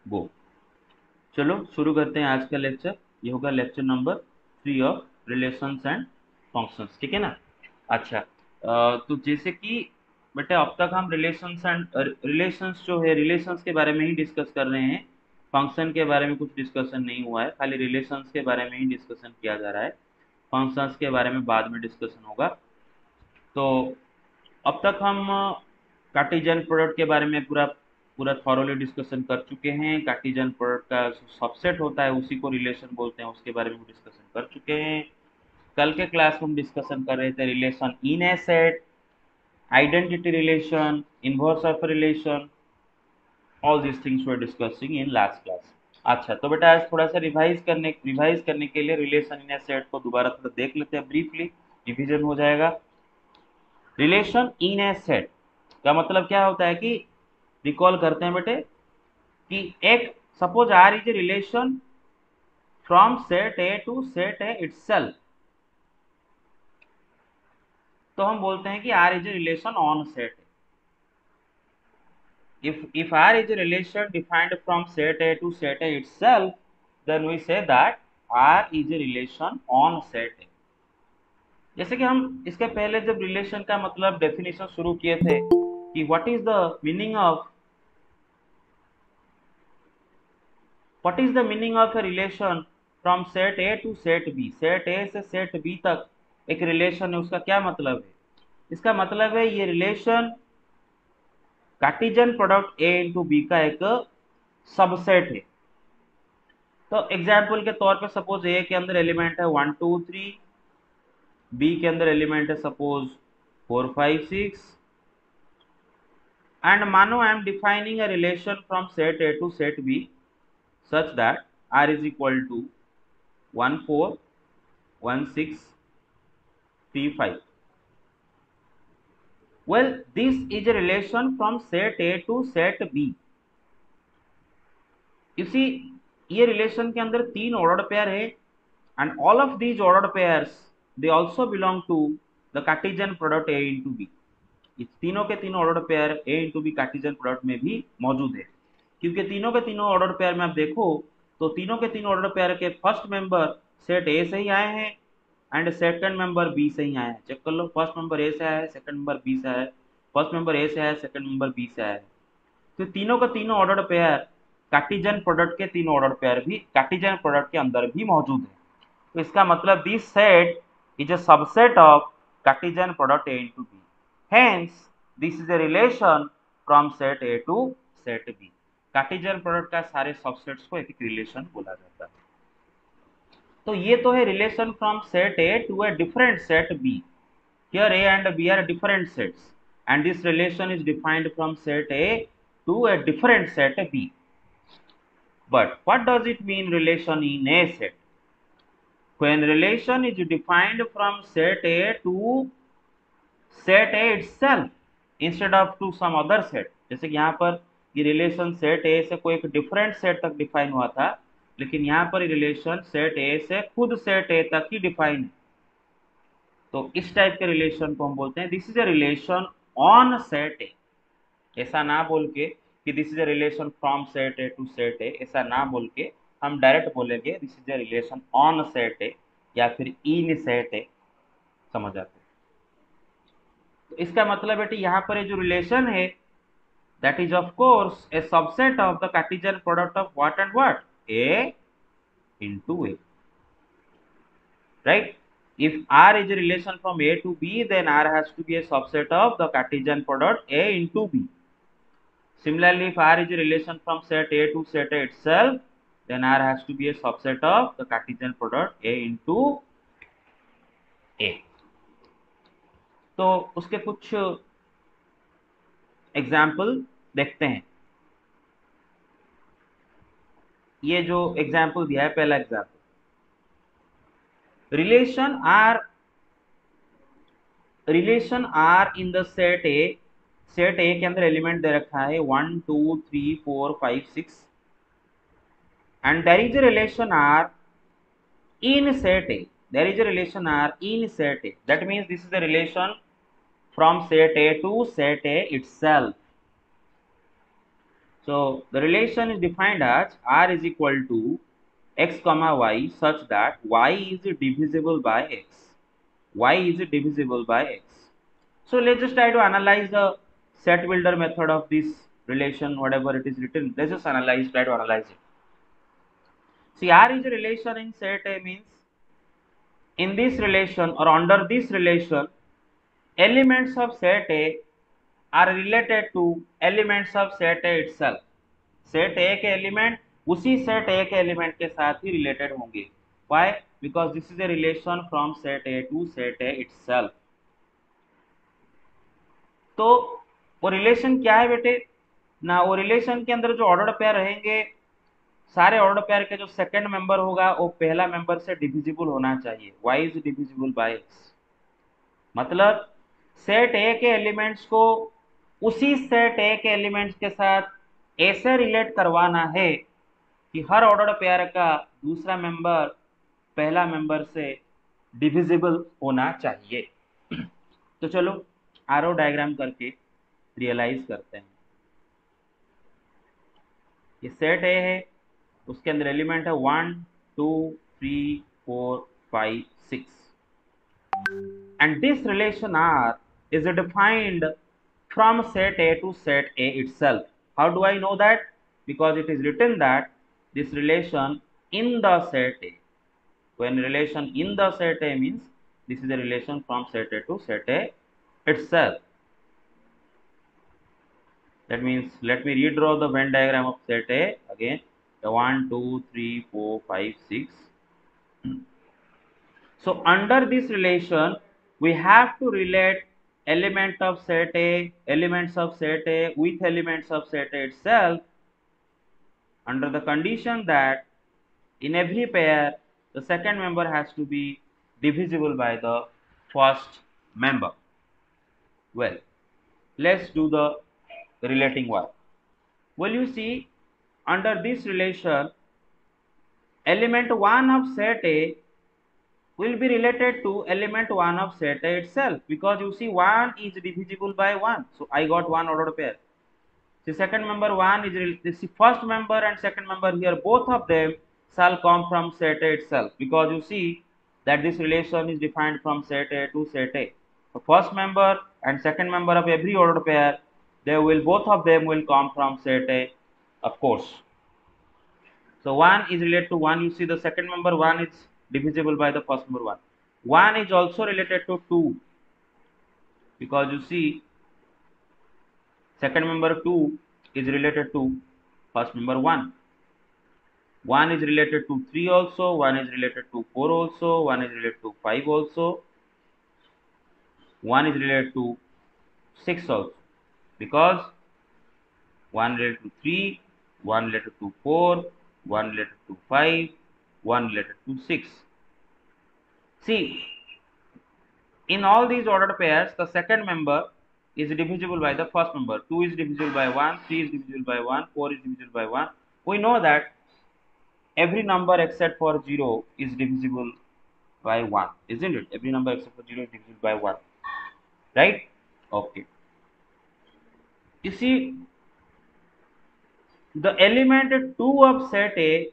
गो। चलो शुरू करते हैं आज का लेक्चर। ये होगा lecture number 3 of relations and functions, ठीक है ना। अच्छा, तो जैसे कि बेटा अब तक हम रिलेशंस एंड रिलेशंस जो है रिलेशंस के बारे में ही डिस्कस कर रहे हैं। फंक्शन के बारे में कुछ डिस्कशन नहीं हुआ है, खाली रिलेशंस के बारे में ही डिस्कशन किया जा रहा है। फंक्शंस के बारे में बाद में डिस्कशन होगा। तो अब तक हम कार्टेशियन प्रोडक्ट के बारे में पूरा पूरा थॉरोली डिस्कशन कर चुके हैं। कार्टेशियन प्रोडक्ट का सबसेट होता है उसी को रिलेशन बोलते हैं, उसके बारे में डिस्कशन कर चुके हैं। कल के क्लास में हम डिस्कशन कर रहे थे relation in a set, identity relation, inverse of relation, all this things we are discussing in last class. अच्छा, तो बेटा आज थोड़ा सा रिवाइज करने के लिए रिलेशन इन ए सेट को दोबारा थोड़ा देख लेते हैं, ब्रीफली रिवीजन हो जाएगा। रिलेशन इन ए सेट का मतलब क्या होता है कि रिकॉल करते हैं बेटे कि एक suppose R is a relation from set A to set A itself, तो हम बोलते हैं कि R is a relation on set A. if R is a relation defined from set A to set A itself, then we say that R is a relation on set A। जैसे कि हम इसके पहले जब relation का मतलब definition शुरू किए थे कि what is the meaning of a relation from set A to set B, set A से सेट बी तक एक रिलेशन है, उसका क्या मतलब है? इसका मतलब है ये relation cartesian product A into B का एक सबसेट है। तो एग्जाम्पल के तौर पे सपोज ए के अंदर एलिमेंट है 1 2 3, बी के अंदर एलिमेंट है सपोज 4 5 6, एंड मानो I am defining a relation from set A to set B such that R is equal to 1 4 1 6 3 5। Well, this is a relation from set A to set B। इसी ये relation के अंदर तीन order pair है, and all of these order pairs they also belong to the Cartesian product A into B. इस तीनों के तीनों order pair A into B cartesian product में भी मौजूद है। क्योंकि तीनों के तीनों ऑर्डर पेयर में आप देखो तो तीनों के तीनों ऑर्डर पेयर के फर्स्ट मेंबर सेट ए से ही आए हैं एंड सेकंड मेंबर बी से ही आए हैं। चेक कर लो, फर्स्ट मेंबर ए से आया है, सेकंड मेंबर बी से आया है, फर्स्ट मेंबर ए से आया है, सेकंड मेंबर बी से आया है। तो तीनों के तीनों ऑर्डर पेयर कार्टेशियन प्रोडक्ट के तीनों ऑर्डर पेयर भी कार्टेशियन प्रोडक्ट के अंदर भी मौजूद है। तो इसका मतलब this set is a subset of cartesian product A into B, hence this is a relation from set A to set B. Cartesian product का सारे सबसेट्स को एक रिलेशन बोला जाता है। तो ये तो है relation from set A to a different set B. Here A and B are different sets and this relation is defined from set A to a different set B. But what does it mean relation in a set? When relation is defined from set A to set A itself instead of to some other set। जैसे कि यहाँ पर ये relation set A से कोई एक different set तक define हुआ था, लेकिन यहाँ पर रिलेशन सेट ए से खुद सेट ए तक ही डिफाइन है। तो इस टाइप के रिलेशन को हम बोलते हैं this is a relation on set A. ऐसा ना बोल के कि this is a relation from set A to set A, ऐसा ना बोल के हम डायरेक्ट बोलेंगे this is a relation on set A या फिर इन सेट ए। समझ आते हैं? तो इसका मतलब बेटे यहाँ पर जो रिलेशन है that is of course A subset of the Cartesian product of what and what, A into A, right. If R is a relation from A to B, then R has to be a subset of the Cartesian product A into B. Similarly, if R is a relation from set A to set A itself, then R has to be a subset of the Cartesian product A into A। तो उसके कुछ example देखते हैं। ये जो example दिया है, पहला example relation R in the set A. Set A के अंदर एलिमेंट दे रखा है 1 2 3 4 5 6, and there is a relation R in set A। There is a relation R in set A. That means this is a relation from set A to set A itself. So the relation is defined as R is equal to x comma y such that y is divisible by x. Y is divisible by x. So let's just try to analyze the set builder method of this relation, whatever it is written. Let's just try to analyze it. See, R is a relation in set A means in this relation or under this relation, elements of set A are related to elements of set A itself. Set A के element उसी set A के element के साथ ही related होंगे. Why? Because this is a relation from set A to set A itself. तो वो relation क्या है बेटे ना? वो रिलेशन के अंदर जो ऑर्डर्ड पेयर रहेंगे, सारे ऑर्डर पेयर के जो सेकंड मेंबर होगा वो पहला मेंबर से डिविजिबल होना चाहिए. Y is divisible by X. मतलब सेट ए के एलिमेंट्स को उसी सेट ए के एलिमेंट्स के साथ ऐसे रिलेट करवाना है कि हर ऑर्डर पेयर का दूसरा मेंबर पहला मेंबर से डिविजिबल होना चाहिए. तो चलो आरो डायग्राम करके रियलाइज करते हैं. ये सेट ए है, उसके अंदर एलिमेंट है 1 2 3 4 5 6 and this relation R is defined from set A to set A itself. How do I know that? Because it is written that this relation in the set A. When relation in the set A means this is a relation from set A to set A itself. That means let me redraw the Venn diagram of set A again. The 1 2 3 4 5 6. So under this relation we have to relate element of set A, elements of set A with elements of set A itself, under the condition that in every pair the second member has to be divisible by the first member. Well, let's do the relating work. Well, you see, under this relation, element 1 of set A will be related to element 1 of set A itself, because you see 1 is divisible by 1. So I got one ordered pair. The second member 1 is the first member and second member here, both of them shall come from set A itself, because you see that this relation is defined from set A to set A. The first member and second member of every ordered pair, both of them will come from set A, of course. So 1 is related to 1. You see the second member 1 is divisible by the first member 1. 1 is also related to 2, because you see second member 2 is related to first member 1. 1 is related to 3 also, 1 is related to 4 also, 1 is related to 5 also, 1 is related to 6 also, because 1 related to 3, 1 related to 4, 1 related to 5, 1 related to 6. See, in all these ordered pairs, the second member is divisible by the first member. 2 is divisible by 1, 3 is divisible by 1, 4 is divisible by 1. We know that every number except for 0 is divisible by 1, isn't it? Every number except for 0 is divisible by 1, right? Okay. You see, the element 2 of set A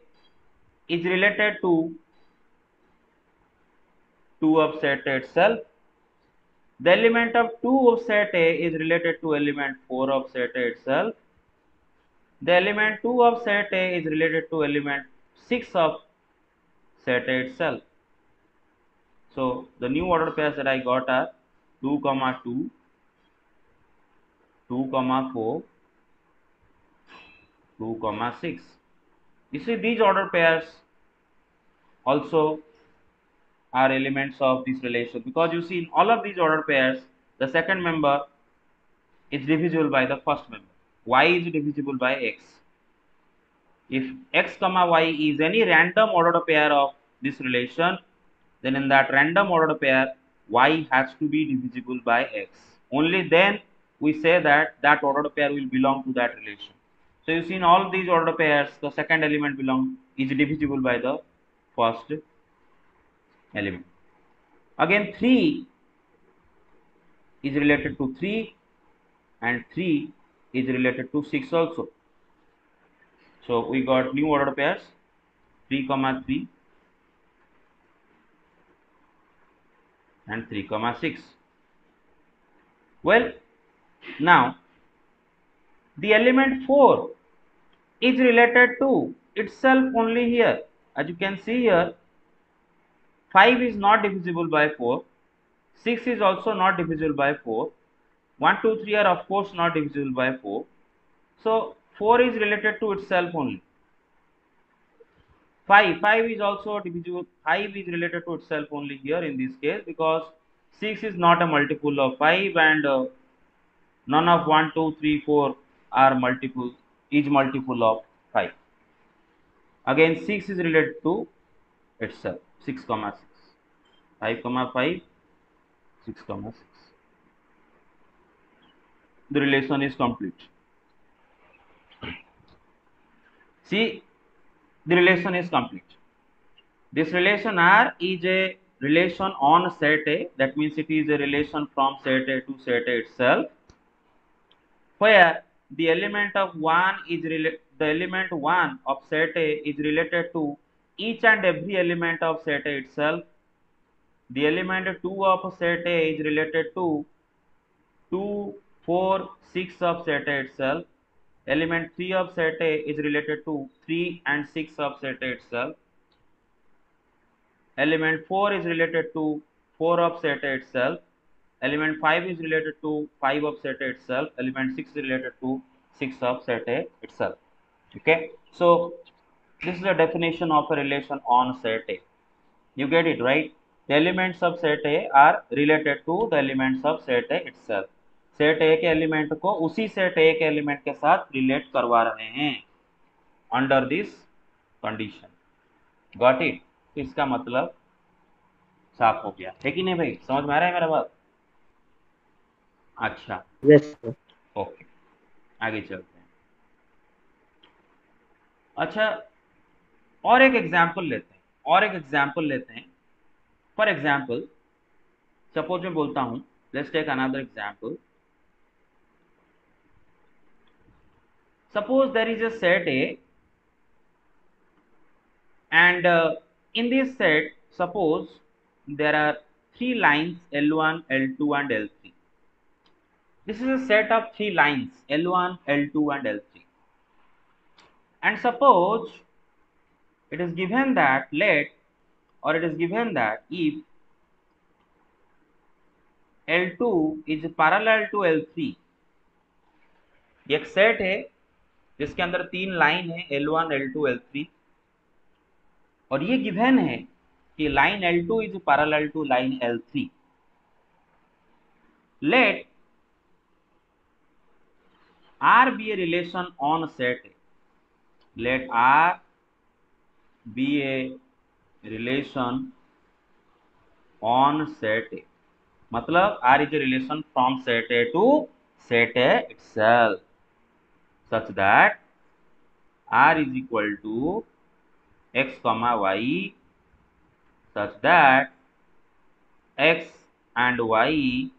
is related to 2 of set A itself. The element of 2 of set A is related to element 4 of set A itself. The element 2 of set A is related to element 6 of set A itself. So the new ordered pairs that I got are 2, 2, 2, 4, 2, 6. You see, these ordered pairs also are elements of this relation, because you see in all of these ordered pairs the second member is divisible by the first member. Y is divisible by x. If x comma y is any random ordered pair of this relation, then in that random ordered pair y has to be divisible by x. Only then we say that that ordered pair will belong to that relation. So you see in all these ordered pairs the second element is divisible by the first element. Again 3 is related to 3 and 3 is related to 6 also. So we got new ordered pairs 3, 3 and 3, 6. Well, now the element 4 is related to itself only here. As you can see here, 5 is not divisible by 4, 6 is also not divisible by 4, 1, 2, 3 are of course not divisible by 4. So 4 is related to itself only. 5 is also divisible. 5 is related to itself only here in this case, because 6 is not a multiple of 5, and none of 1, 2, 3, 4 are multiple of 5. Again 6 is related to itself. 6, 6, 5, 5, 6, 6. The relation is complete. See, the relation is complete. This relation R is a relation on set A. That means it is a relation from set A to set A itself, where the element of 1 is the element 1 of set A is related to each and every element of set A itself. The element 2 of set A is related to 2, 4, 6 of set A itself. Element 3 of set A is related to 3 and 6 of set A itself. Element 4 is related to 4 of set A itself. Element 5 is related to 5 of set A itself. Element 6 is related to 6 of set A itself. Okay, so this is the definition of a relation on set A. You get it, right? The elements of set A are related to the elements of set A itself. Set A के element को उसी set A के element के साथ relate करवा रहे हैं under this condition. Got it? तो इसका मतलब साफ हो गया है कि नहीं भाई? समझ में आ रहा है मेरा बात? अच्छा, यस सर. ओके, आगे चलते हैं. अच्छा, और एक एग्जाम्पल लेते हैं. फॉर एग्जाम्पल, सपोज मैं बोलता हूं, let's take another example. Suppose there is a set A, and in this set, suppose there are 3 lines L1, L2 and L3. This is a set of 3 lines L1, L2 and L3. And suppose it is given that if L2 is parallel to L3, एक set है जिसके अंदर 3 line है L1, L2, L3, और ये given है कि line L2 is parallel to line L3. Let R be a relation on set A. Let R be a relation on set A. मतलब R is a relation from set A to set A itself, such that R is equal to x comma y, such that x and y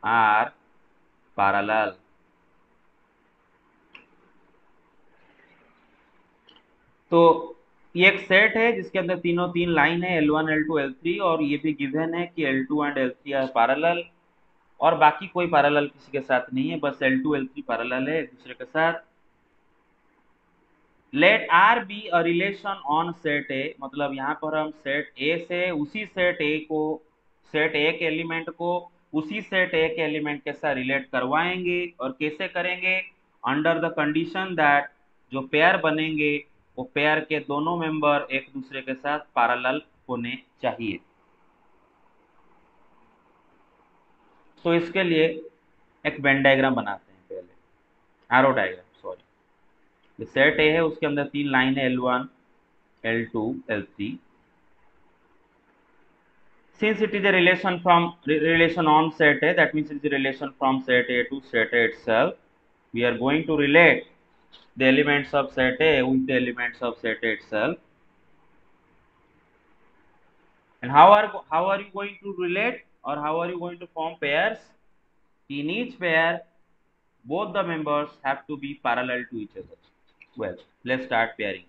are parallel. तो ये एक set है जिसके अंदर तीनों 3 line है L1, L2, L3, और ये भी गिवन है कि L2 and L3 are parallel, और बाकी कोई पैरेलल किसी के साथ नहीं है, बस L2, L3 पैरेलल है एक दूसरे के साथ. Let R be a relation on set A. मतलब यहाँ पर हम सेट A से उसी सेट A को, सेट A के एलिमेंट को उसी सेट A के एलिमेंट के साथ रिलेट करवाएंगे. और कैसे करेंगे? अंडर द कंडीशन दैट जो पेयर बनेंगे वो पेयर के दोनों मेंबर एक दूसरे के साथ पैरेलल होने चाहिए. तो इसके लिए एक वेन डायग्राम बनाते हैं पहले, एरो डायग्राम, सॉरी. सेट ए है, उसके अंदर 3 लाइन है L1, L2, L3. Since it is a relation on set A, that means it is a relation from set A to set A itself. We are going to relate the elements of set A with the elements of set A itself. And how are you going to relate, or how are you going to form pairs? In each pair, both the members have to be parallel to each other. 12. Let's start pairing.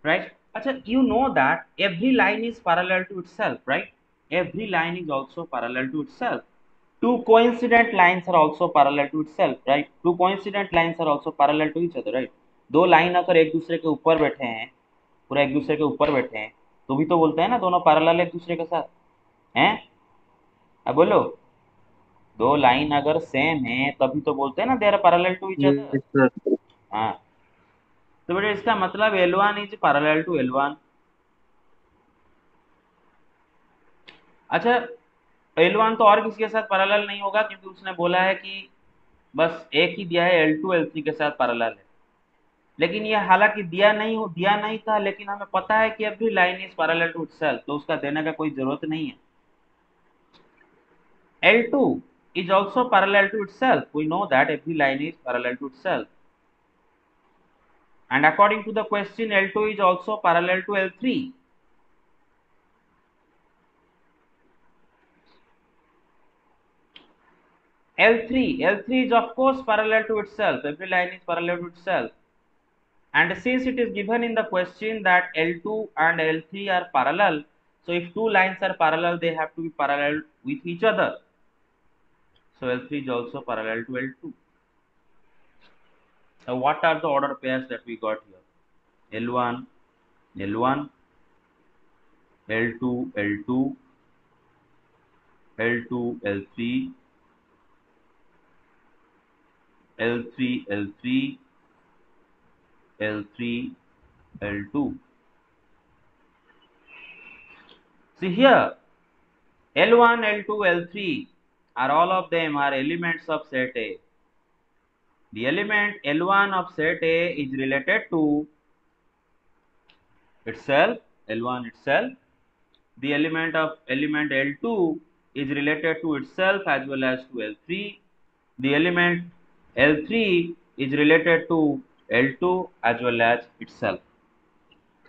Right? Achha, you know that every line is parallel to itself, right? Every line is also parallel to itself. Two coincident lines are also parallel to itself, right? Two coincident lines are also parallel to each other, right? दो line अगर एक दूसरे के ऊपर बैठे हैं, पूरा एक दूसरे के ऊपर बैठे हैं, तो भी तो बोलते हैं ना दोनों पैरेलल एक दूसरे के साथ हैं। अब बोलो, दो लाइन अगर सेम है तभी तो बोलते हैं ना they are parallel to each other. Yes, sir. हाँ, तो बेटा इसका मतलब L1 is parallel to L1। अच्छा, L1 तो और किसी के साथ पैरेलल नहीं होगा, क्योंकि उसने बोला है कि बस एक ही दिया है L2 L3 के साथ पैरेलल है। लेकिन ये हालांकि दिया नहीं था, लेकिन हमें पता है कि every line is parallel to itself, तो उसका देने का कोई जरूरत नहीं है। L2 is also parallel to itself. We know that every line is parallel to itself. And according to the question, L2 is also parallel to L3. L3 is of course parallel to itself. Every line is parallel to itself. And since it is given in the question that L2 and L3 are parallel, so if two lines are parallel, they have to be parallel with each other. So L3 is also parallel to L2. Now what are the order pairs that we got here? L1, L1, L2, L2, L2, L3, L3, L3, L3, L2. See here, L1, L2, L3 are all of them are elements of set A. The element L1 of set A is related to itself, L1 itself. The element L2 is related to itself as well as to L3. The element L3 is related to L2 as well as itself.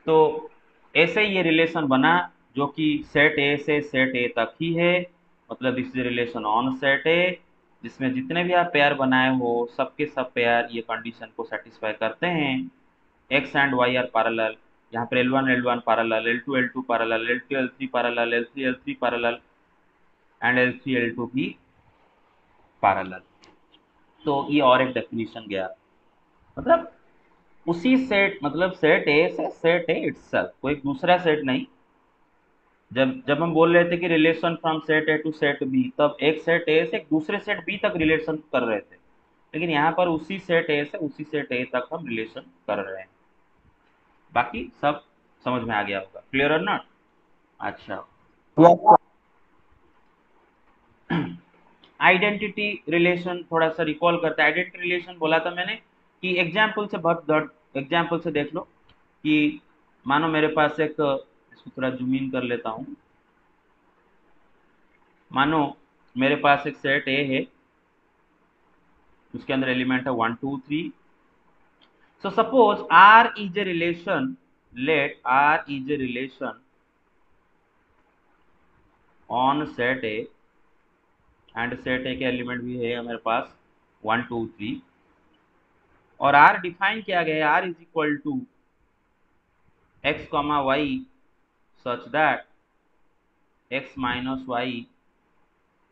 तो ऐसे ये relation बना जो कि set A से set ए तक ही है, मतलब this is relation on set ए, जिसमें जितने भी आप पेयर बनाए हो सबके सब पेयर ये कंडीशन को सेटिस्फाई करते हैं। X and Y are parallel, यहाँ पर L1 parallel, L2 parallel, L2 parallel, L3 parallel and L3 भी पैरेलल। तो ये और एक डेफिनेशन गया, मतलब उसी सेट, मतलब सेट ए से सेट ए इटसेल्फ, कोई दूसरा सेट नहीं। जब जब हम बोल रहे थे कि relation from set A to set B, तब एक सेट ए से एक दूसरे सेट बी तक रिलेशन कर रहे थे, लेकिन यहाँ पर उसी सेट ए से उसी सेट ए तक हम रिलेशन कर रहे हैं। बाकी सब समझ में आ गया होगा, क्लियर और नॉट? अच्छा, Yes, sir. आइडेंटिटी रिलेशन थोड़ा सा रिकॉल करते हैं। आइडेंटिटी रिलेशन बोला था मैंने कि एग्जाम्पल से, बहुत एग्जाम्पल से देख लो कि मानो मेरे पास एक, इसको थोड़ा जूम इन कर लेता हूँ, मानो मेरे पास एक सेट ए है, उसके अंदर एलिमेंट है 1 2 3। So suppose R is a relation, let R is a relation on set A, and set A के एलिमेंट भी है मेरे पास 1 2 3, और R डिफाइन किया गया है, R is equal to x comma Y such that x minus Y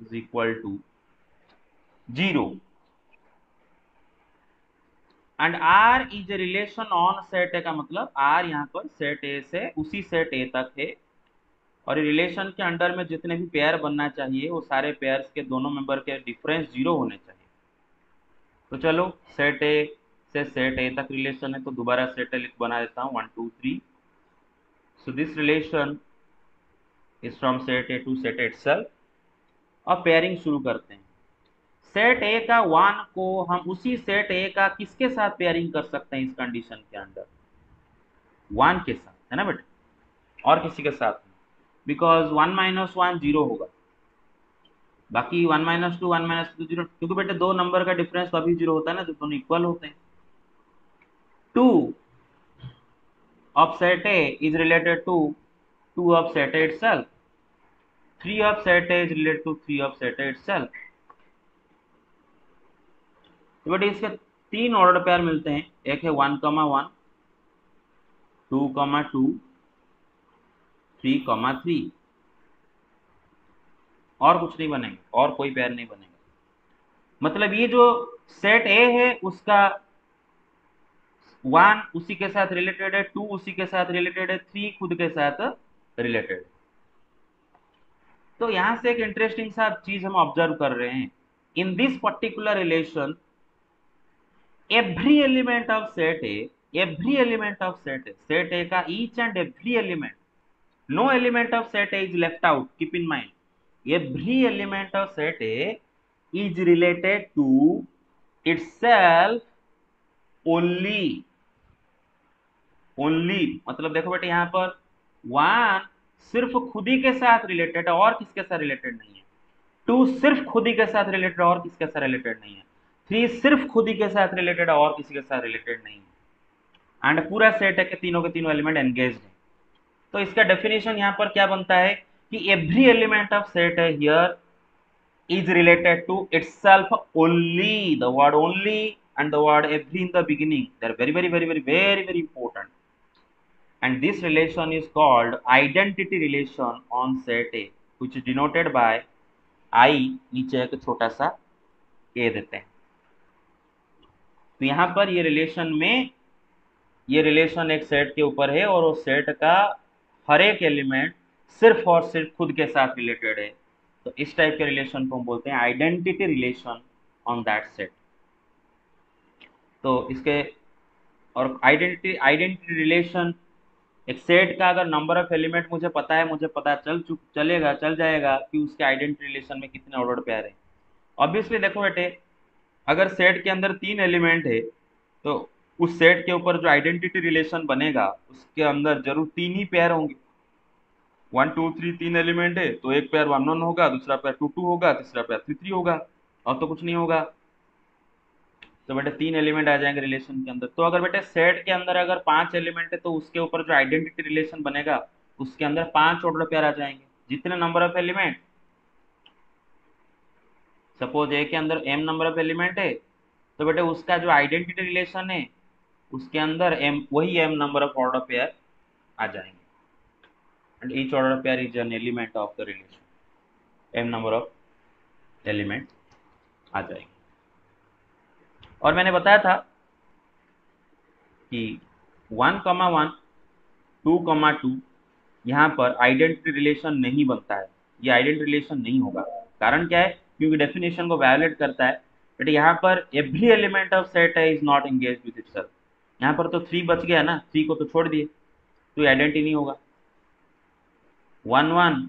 is equal to 0, and R is a relation on set A, का मतलब R यहाँ पर सेट ए से उसी सेट ए तक है, और रिलेशन के अंडर में जितने भी पेयर बनना चाहिए वो सारे पेयर्स के दोनों मेंबर के डिफरेंस 0 होने चाहिए। तो चलो सेट ए से सेट ए तक रिलेशन है, तो दोबारा सेट ए बना देता हूँ 1 2 3। So this relation is from set A to set A itself. अब पेयरिंग शुरू करते हैं। सेट ए का 1 को हम उसी सेट ए का किसके साथ पेयरिंग कर सकते हैं इस कंडीशन के अंदर? 1 के साथ, है ना बेटा, और किसी के साथ नहीं, बिकॉज 1 माइनस 1 0 होगा, बाकी 1 माइनस 2 0, क्योंकि बेटे दो नंबर का डिफरेंस तभी 0 होता है ना जब दोनों इक्वल होते हैं। 2 of set A is related to 2 of set A itself. 3 of set A is related to 3 of set A itself. तो बेटे इसके तीन ऑर्डर पेयर मिलते हैं, एक है 1,1, 2,2, 3,3, और कुछ नहीं बनेगा, और कोई पेयर नहीं बनेगा। मतलब ये जो सेट ए है उसका 1 उसी के साथ रिलेटेड है, 2 उसी के साथ रिलेटेड है, 3 खुद के साथ रिलेटेड है। तो यहां से एक इंटरेस्टिंग सा चीज हम ऑब्जर्व कर रहे हैं, in this particular relation every element of set A, every element of set A का each and every element, no element of set A is left out, keep in mind, every element of set A is related to itself only, only मतलब देखो बेटे यहाँ पर 1 सिर्फ खुद ही के साथ रिलेटेड है और किसके साथ रिलेटेड नहीं है, 2 सिर्फ खुद ही के साथ रिलेटेड है और किसके साथ रिलेटेड नहीं है, 3 सिर्फ खुद ही के साथ रिलेटेड है और किसी के साथ रिलेटेड नहीं है, एंड पूरा सेट है कि तीनों के तीनों एलिमेंट एंगेज्ड है। तो इसका डेफिनेशन यहाँ पर क्या बनता है कि एवरी एलिमेंट ऑफ सेट है here is related to itself only, the word only and the word every in the beginning, they are very important, and this relation is called identity relation on set A, which is denoted by I, नीचे एक छोटा सा a देते हैं। तो यहाँ पर ये रिलेशन में, ये रिलेशन एक सेट के ऊपर है और उस सेट का हर एक एलिमेंट सिर्फ और सिर्फ खुद के साथ रिलेटेड है। तो इस टाइप के रिलेशन को हम बोलते हैं identity relation on that set. तो इसके और आइडेंटिटी रिलेशन, एक सेट का अगर नंबर ऑफ एलिमेंट मुझे पता है, मुझे पता चल जाएगा कि उसके आइडेंटिटी रिलेशन में कितने ऑर्डर पेयर है। ऑब्वियसली देखो बेटे, अगर सेट के अंदर 3 एलिमेंट है तो उस सेट के ऊपर जो आइडेंटिटी रिलेशन बनेगा उसके अंदर जरूर 3 ही पेयर होंगे। 1 2 3 3 एलिमेंट है तो एक पेयर 1 1 होगा, दूसरा पेयर 2 2 होगा, तीसरा पेयर 3 3 होगा, और तो कुछ नहीं होगा। तो बेटे 3 एलिमेंट आ जाएंगे रिलेशन के अंदर। तो अगर बेटे सेट के अंदर अगर 5 एलिमेंट है तो उसके ऊपर जो आइडेंटिटी रिलेशन बनेगा उसके अंदर 5 ऑर्डर पेयर आ जाएंगे। जितने नंबर ऑफ एलिमेंट, सपोज ए के अंदर m नंबर ऑफ एलिमेंट है तो बेटे उसका जो आइडेंटिटी रिलेशन है उसके अंदर वही m number of order pair आ जाएंगे, and each order pair is an element of the relation, m number of element आ जाएंगे। और मैंने बताया था कि 1,1 2,2 यहाँ पर आइडेंटिटी रिलेशन नहीं बनता है, ये आइडेंटिटी रिलेशन नहीं होगा। कारण क्या है, क्योंकि डेफिनेशन को वायोलेट करता है। बट यहाँ पर एवरी एलिमेंट ऑफ सेट है is not engage with itself, यहाँ पर तो 3 बच गया ना, 3 को तो छोड़ दिए, तो आइडेंटिटी नहीं होगा। 1 1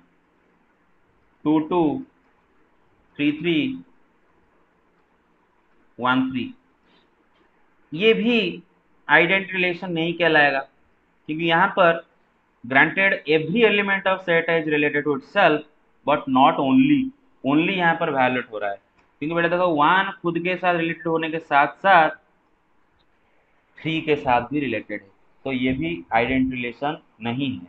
2 2 3 3 1 3 ये भी आइडेंटिटी रिलेशन नहीं कहलाएगा, क्योंकि यहाँ पर granted every element of set is related to itself but not only, only यहाँ पर वायोलेट हो रहा है, क्योंकि बेटा देखो 1 खुद के साथ रिलेटेड होने के साथ साथ 3 के साथ भी रिलेटेड है, तो ये भी आइडेंटिटी रिलेशन नहीं है,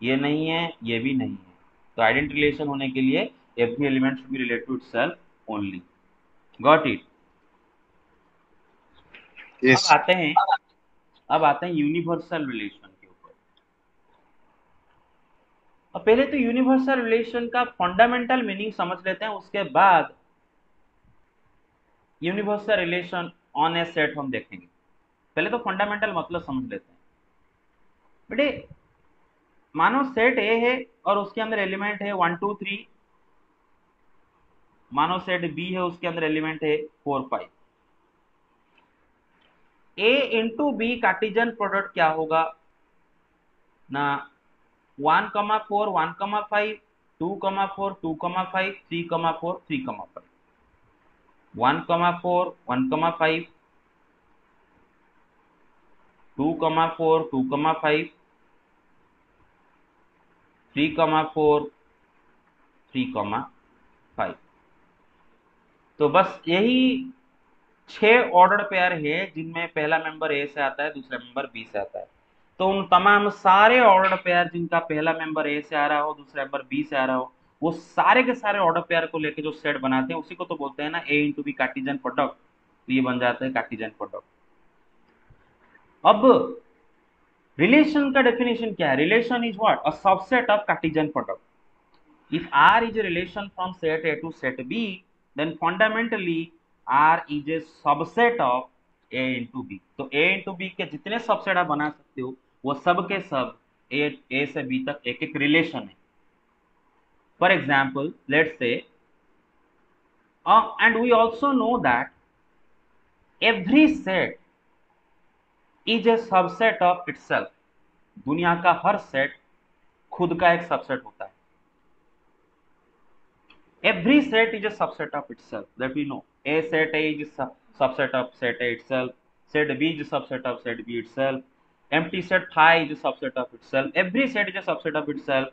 ये नहीं है, ये भी नहीं है। तो आइडेंटिटी रिलेशन होने के लिए every element should be related to itself only. Got it? yes, अब आते हैं यूनिवर्सल रिलेशन के ऊपर। अब पहले तो यूनिवर्सल रिलेशन का फंडामेंटल मीनिंग समझ लेते हैं, उसके बाद universal relation on A set हम देखेंगे। पहले तो फंडामेंटल मतलब समझ लेते हैं। बेटे मानो सेट ए है और उसके अंदर एलिमेंट है 1 2 3, मानो सेट बी है उसके अंदर एलिमेंट है 4 5। ए इंटू बी कार्टिजन प्रोडक्ट क्या होगा ना, 1,4 1,5 2,4 2,5 3,4 3,5, 1,4 1,5 2,4 2,5 3,4 3,5। तो बस यही 6 ऑर्डर पेयर है जिनमें पहला मेंबर ए से आता है, दूसरा मेंबर बी से आता है। तो उन तमाम सारे ऑर्डर पेयर जिनका पहला मेंबर ए से आ रहा हो, दूसरा मेंबर बी से आ रहा हो, वो सारे के सारे ऑर्डर पेयर को लेके जो सेट बनाते हैं उसी को तो बोलते हैं ना ए इंटू बी कार्टिजन प्रोडक्ट। तो ये बन जाता है कार्टेशियन प्रोडक्ट। अब रिलेशन का डेफिनेशन क्या है? Relation is what? A subset of cartesian product. If R is a relation from set A to set B, then fundamentally R is a subset of A into B. तो A into B के जितने subset आप बना सकते हो वो सब के सब A से B तक एक एक रिलेशन है। For example, let's say, and we also know that every set is a subset of itself. दुनिया का हर सेट खुद का एक सबसेट होता है। Every set is a subset of itself, that we know. A set A is a subset of set A itself. Set B is a subset of set B itself. Empty set phi is a subset of itself. Every set is a subset of itself.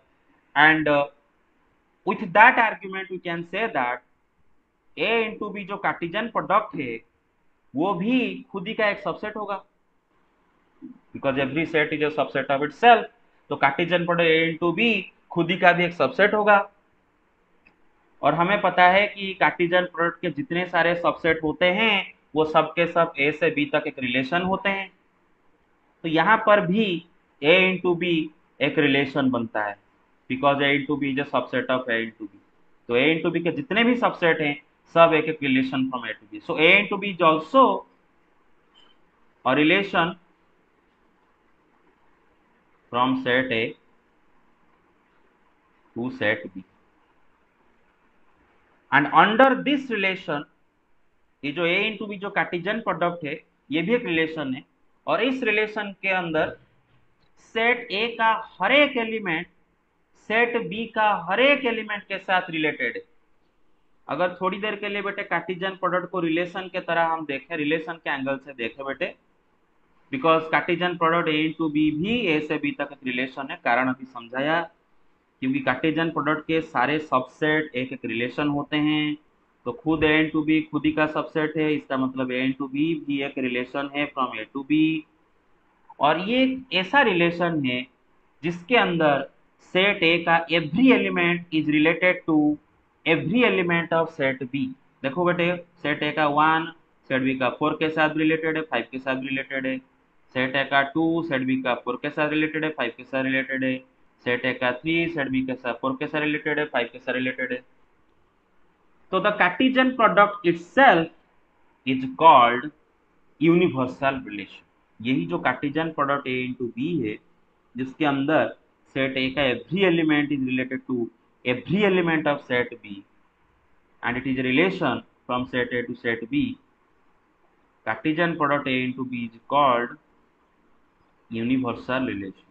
And with that argument, we can say that A into B जो Cartesian product है वो भी खुद ही का एक subset होगा, because every set is a subset of itself. तो Cartesian product A into B खुद ही का भी एक सबसेट होगा। और हमें पता है कि कार्टेशियन प्रोडक्ट के जितने सारे सबसेट होते हैं वो सब के सब A से B तक एक रिलेशन होते हैं। तो यहाँ पर भी A into B एक रिलेशन बनता है, because A into B is a subset of A into B। तो A into B के जितने भी सबसेट हैं सब एक एक relation from A to B। So A into B is also a relation from set A to set B। And under this relation ये जो A into B जो कार्टेशियन प्रोडक्ट है ये भी एक रिलेशन है, और इस रिलेशन के अंदर सेट A का हर एक एलिमेंट सेट B का हर एक एलिमेंट के साथ रिलेटेड है। अगर थोड़ी देर के लिए बेटे कार्टेशियन प्रोडक्ट को रिलेशन के तरह हम देखें, रिलेशन के एंगल से देखें बेटे, because Cartesian product A into B भी A से B तक एक रिलेशन है। कारण अभी समझाया, क्योंकि कार्टेशियन प्रोडक्ट के सारे सबसेट एक एक रिलेशन होते हैं। तो खुद A into B खुद ही का सबसेट है, इसका मतलब A into B भी एक रिलेशन है फ्रॉम A to B। और ये एक ऐसा रिलेशन है जिसके अंदर सेट A का every element is related to every element of set B। देखो बेटे, सेट A का 1 सेट B का 4 के साथ रिलेटेड है, 5 के साथ रिलेटेड है। सेट A का 2 सेट B का 4 के साथ रिलेटेड है, 5 के साथ रिलेटेड है। सेट A का 3 सेट B के साथ 4 के साथ रिलेटेड है, 5 के साथ रिलेटेड है। तो the Cartesian product itself is called universal relation. यही जो Cartesian product A into B है जिसके अंदर सेट A का every element is related to every element of set B and it is a relation from set A to set B, Cartesian product A into B is called universal relation.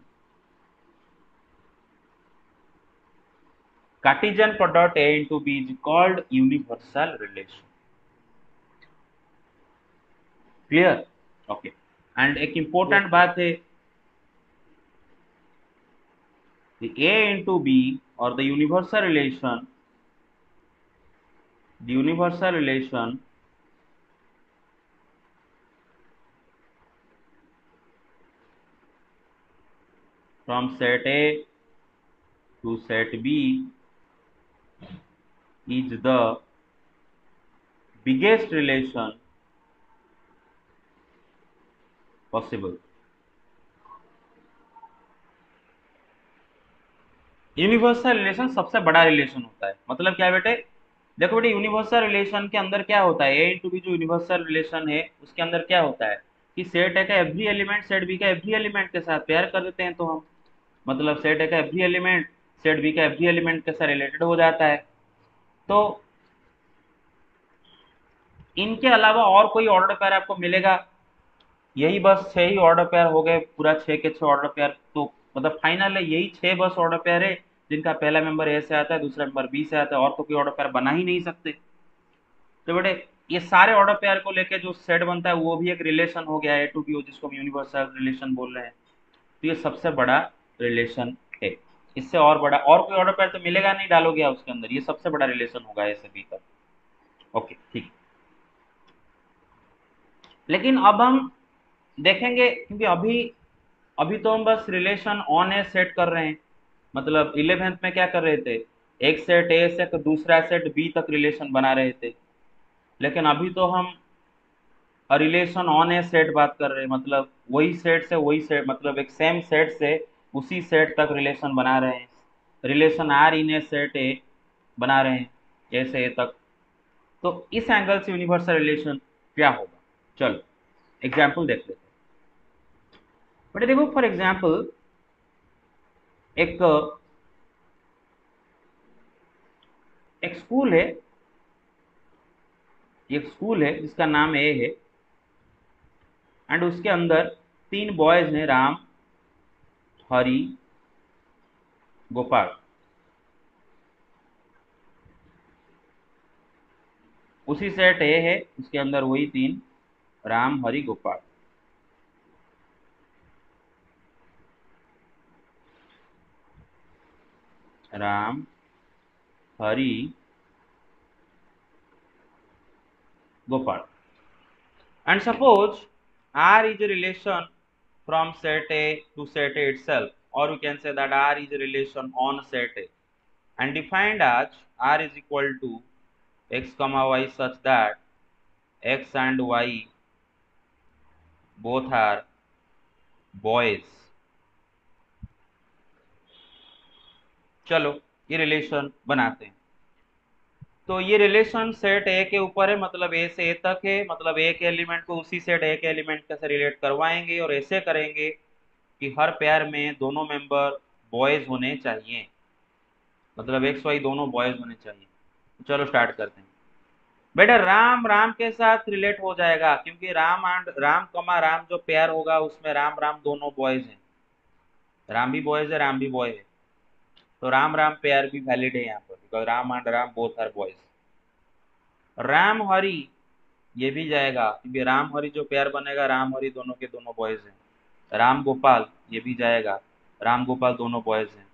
Cartesian product A into B is called universal relation. Clear? Okay. And एक important बात है, the A into B or the universal relation from set A to set B is the biggest relation possible. Universal relation सबसे बड़ा relation होता है। मतलब क्या है बेटे? देखो बेटे, यूनिवर्सल रिलेशन के अंदर क्या होता है, A into B जो यूनिवर्सल रिलेशन है उसके अंदर क्या होता है कि सेट A का एवरी एलिमेंट सेट B का एवरी एलिमेंट के साथ पेयर कर देते हैं। तो हम मतलब सेट A का एवरी एलिमेंट सेट B का एवरी एलिमेंट के साथ रिलेटेड हो जाता है। तो इनके अलावा और कोई ऑर्डर पेयर आपको मिलेगा? यही बस 6 ही ऑर्डर पेयर हो गए, पूरा 6 के 6 ऑर्डर पेयर। तो मतलब फाइनल है यही 6 बस ऑर्डर पेयर है जिनका पहला मेंबर ए से आता है, दूसरा मेंबर बी से आता है, और तो कोई ऑर्डर पेयर बना ही नहीं सकते। तो बेटे ये सारे ऑर्डर पेयर को लेके जो सेट बनता है वो भी एक रिलेशन हो गया A to B, जिसको हम यूनिवर्सल रिलेशन बोल रहे हैं। तो ये सबसे बड़ा रिलेशन है। इससे और बड़ा और कोई ऑर्डर पेयर तो मिलेगा नहीं, डालोगे उसके अंदर, ये सबसे बड़ा रिलेशन होगा A से B का। ओके ठीक। लेकिन अब हम देखेंगे, क्योंकि अभी तो हम बस रिलेशन ऑन ए सेट कर रहे हैं। मतलब 11th में क्या कर रहे थे, एक सेट ए से दूसरा सेट बी तक रिलेशन बना रहे थे। लेकिन अभी तो हम रिलेशन ऑन ए सेट बात कर रहे हैं, मतलब वही सेट से वही सेट, मतलब एक सेम सेट से उसी सेट तक रिलेशन बना रहे हैं। Relation R in a set A बना रहे हैं, ए से ए तक। तो इस एंगल से यूनिवर्सल रिलेशन क्या होगा, चलो एग्जाम्पल देख लेते हैं। बट देखो फॉर एग्जाम्पल एक एक स्कूल है, एक स्कूल है जिसका नाम ए है, एंड उसके अंदर 3 बॉयज हैं, राम, हरि, गोपाल। उसी सेट ए है, उसके अंदर वही 3 Ram, Hari, Gopal. Ram, Hari, Gopal. And suppose R is a relation from set A to set A itself, or we can say that R is a relation on set A, and defined as R is equal to x comma y such that x and y both are boys। चलो ये relation बनाते हैं। तो ये relation set A के ऊपर है, मतलब ए से ए तक है, मतलब एक एलिमेंट को उसी सेट ए के एलिमेंट से रिलेट करवाएंगे, और ऐसे करेंगे कि हर पेयर में दोनों मेंबर बॉयज होने चाहिए, मतलब एक्स वाई दोनों बॉयज होने चाहिए। चलो स्टार्ट करते हैं। बेटा राम राम के साथ रिलेट हो जाएगा, क्योंकि राम एंड राम कमा राम जो पेयर होगा उसमें राम राम दोनों बॉयज हैं, राम भी बॉयज है, राम भी बॉय है, तो राम राम पेयर भी वैलिड है यहाँ पर, because Ram and Ram both are boys. Ram Hari ये भी जाएगा, क्योंकि राम हरि जो पेयर बनेगा, राम हरि दोनों के दोनों बॉयज हैं। राम गोपाल ये भी जाएगा, राम गोपाल दोनों बॉयज हैं।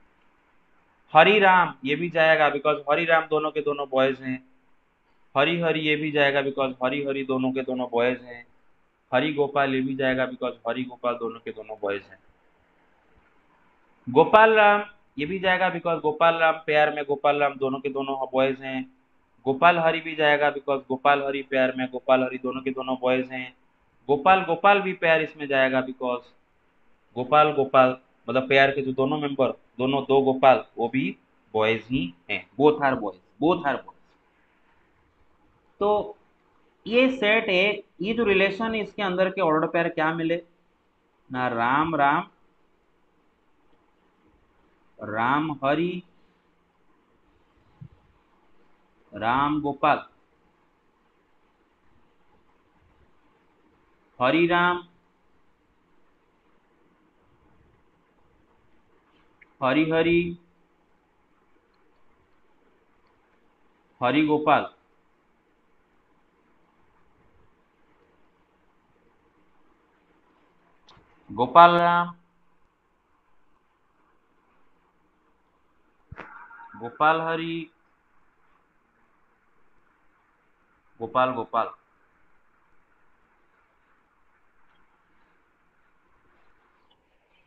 हरि राम ये भी जाएगा, बिकॉज हरि राम दोनों के दोनों बॉयज हैं। हरि हरि ये भी जाएगा, बिकॉज हरि हरि दोनों के दोनों बॉयज हैं। हरि गोपाल ये भी जाएगा, बिकॉज हरि गोपाल दोनों के दोनों बॉयज हैं। गोपाल राम ये भी जाएगा, बिकॉज गोपाल राम पेयर में गोपाल राम दोनों के दोनों बॉयज हैं। गोपाल हरि भी जाएगा, बिकॉज गोपाल हरि पेयर में गोपाल हरि दोनों के दोनों बॉयज हैं। गोपाल गोपाल भी पेयर इसमें जाएगा, बिकॉज गोपाल गोपाल मतलब पेयर के जो दोनों मेंबर, दोनों दो गोपाल, वो भी बॉयज ही हैं, both are boys, both are boys. तो ये सेट है, ये जो रिलेशन है इसके अंदर के ऑर्डर पेयर क्या मिले ना, राम राम, राम हरि, राम गोपाल, हरि राम, हरि हरि, हरि गोपाल। गोपाल राम, गोपाल हरि, गोपाल गोपाल।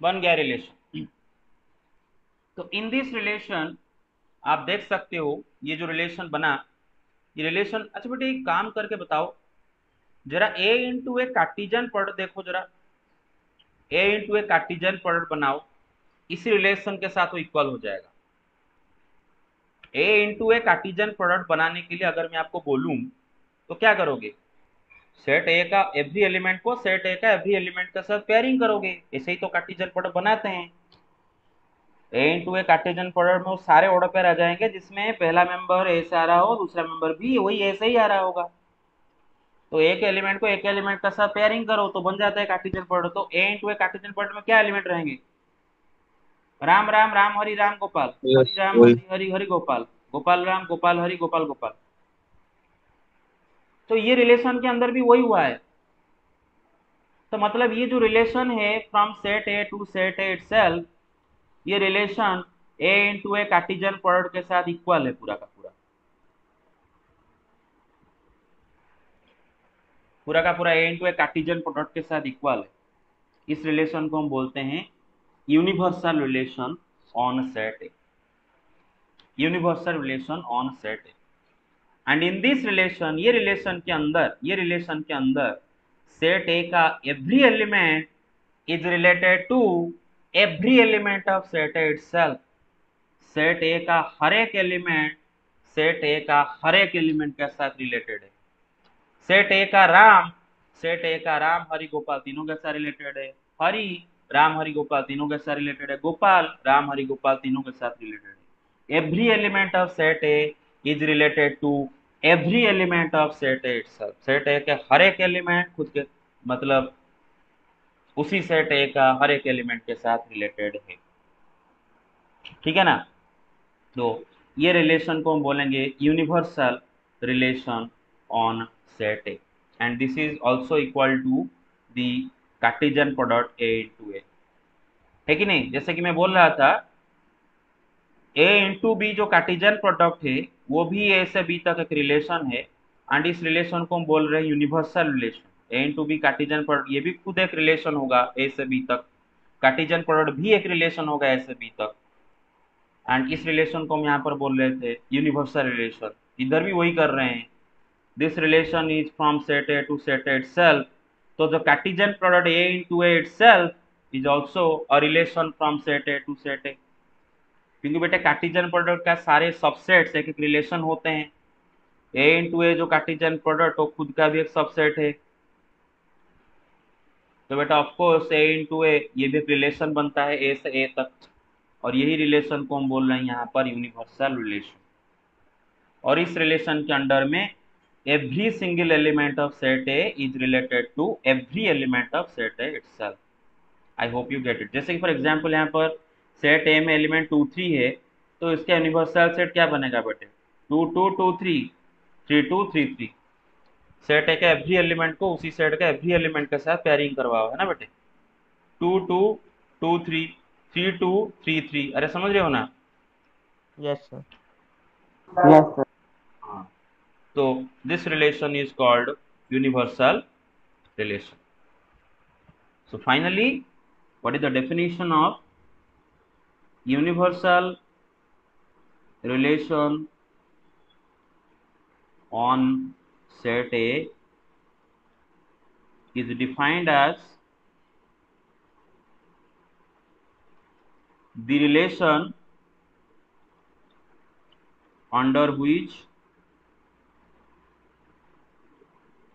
बन गया रिलेशन। तो इन दिस रिलेशन आप देख सकते हो ये जो रिलेशन बना, ये रिलेशन। अच्छा बेटे एक काम करके बताओ जरा, ए इंटू ए कार्टिजन प्रोडक्ट देखो जरा, ए इंटू ए कार्टिजन प्रोडक्ट बनाओ, इसी रिलेशन के साथ वो इक्वल हो जाएगा। ए इंटू ए कार्टिजन प्रोडक्ट बनाने के लिए अगर मैं आपको बोलूं तो क्या करोगे, सेट ए का एवरी एलिमेंट को सेट ए का एवरी एलिमेंट के साथ पेयरिंग करोगे, ऐसे ही तो कार्टिजन प्रोडक्ट बनाते हैं। ए इंटू ए कार्टेशियन प्रोडक्ट में वो सारे ऑर्डर पेयर आ जाएंगे जिसमें पहला मेंबर ए से आ रहा हो, दूसरा मेंबर भी वही ए से ही आ रहा होगा। तो एक एलिमेंट को एक एलिमेंट का साथ पेयरिंग करो तो बन जाता है कार्टेशियन प्रोडक्ट। तो ए इंटू ए कार्टेशियन प्रोडक्ट में क्या एलिमेंट रहेंगे, राम राम, राम हरि, राम गोपाल, हरि राम, वही। हरि हरि, हरि गोपाल, गोपाल राम, गोपाल हरि, गोपाल गोपाल। तो ये रिलेशन के अंदर भी वही हुआ है। तो मतलब ये जो रिलेशन है from set A to set A itself, ये relation A into A Cartesian product के साथ इक्वल है, पूरा का पूरा, पूरा का पूरा ए इंटू ए कार्टेशियन प्रोडक्ट के साथ इक्वल है। इस रिलेशन को हम बोलते हैं universal relation on set A, universal relation on set A. And in this relation, ये रिलेशन के अंदर, ये रिलेशन के अंदर सेट ए का every element is related to every element of set A itself. Set A का हर एक एलिमेंट सेट ए का हर एक एलिमेंट के साथ रिलेटेड है। सेट ए का राम, सेट ए का राम हरि गोपाल तीनों के साथ रिलेटेड है। हरि राम हरि गोपाल तीनों के साथ रिलेटेड है। गोपाल राम हरि गोपाल तीनों के साथ रिलेटेड है। Every element of set A is related to every element of set A itself. Set A के हर एक एलिमेंट खुद के मतलब उसी सेट ए का हर एक एलिमेंट के साथ रिलेटेड है। ठीक है ना। तो ये रिलेशन को हम बोलेंगे universal relation on set A, and this is also equal to the Cartesian product A into A, है कि नहीं। जैसे कि मैं बोल रहा था ए इंटू बी जो कार्टेशियन प्रोडक्ट है वो भी ए से बी तक एक रिलेशन है, एंड इस रिलेशन को हम बोल रहे हैं universal relation. A into B cartesian product ये भी खुद एक रिलेशन होगा ए से बी तक, कार्टेशियन प्रोडक्ट भी एक रिलेशन होगा ए से बी तक, एंड इस रिलेशन को हम यहाँ पर बोल रहे थे यूनिवर्सल रिलेशन। इधर भी वही कर रहे हैं। This relation is from set A to set A itself. तो the Cartesian product A into A itself is also a relation from set A to set A, क्योंकि बेटे कार्टेशियन प्रोडक्ट का सारे सबसेट्स एक एक रिलेशन होते हैं। ए into ए जो कार्टेशियन प्रोडक्ट वो खुद का भी एक सबसेट है। तो बेटा ऑफकोर्स ए इंटू ए ये भी एक रिलेशन बनता है ए से ए तक, और यही रिलेशन को हम बोल रहे हैं यहाँ पर यूनिवर्सल रिलेशन। और इस रिलेशन के अंडर में every single element of set A is related to every element of set A itself. I hope you get it. जैसे कि फॉर एग्जांपल यहाँ पर सेट ए में एलिमेंट 2 3 है, तो इसका यूनिवर्सल सेट क्या बनेगा बेटे 2 2 2 3 3 2 3 3। सेट ए का एवरी एलिमेंट को उसी सेट का एवरी एलिमेंट के साथ पेयरिंग करवाओ, है ना बेटे। 2 2 2 3 3 2 3 3। अरे समझ रहे हो ना। Yes sir. Yes, sir. हाँ, तो this relation is called universal relation. So finally what is the definition of universal relation on set A is defined as the relation under which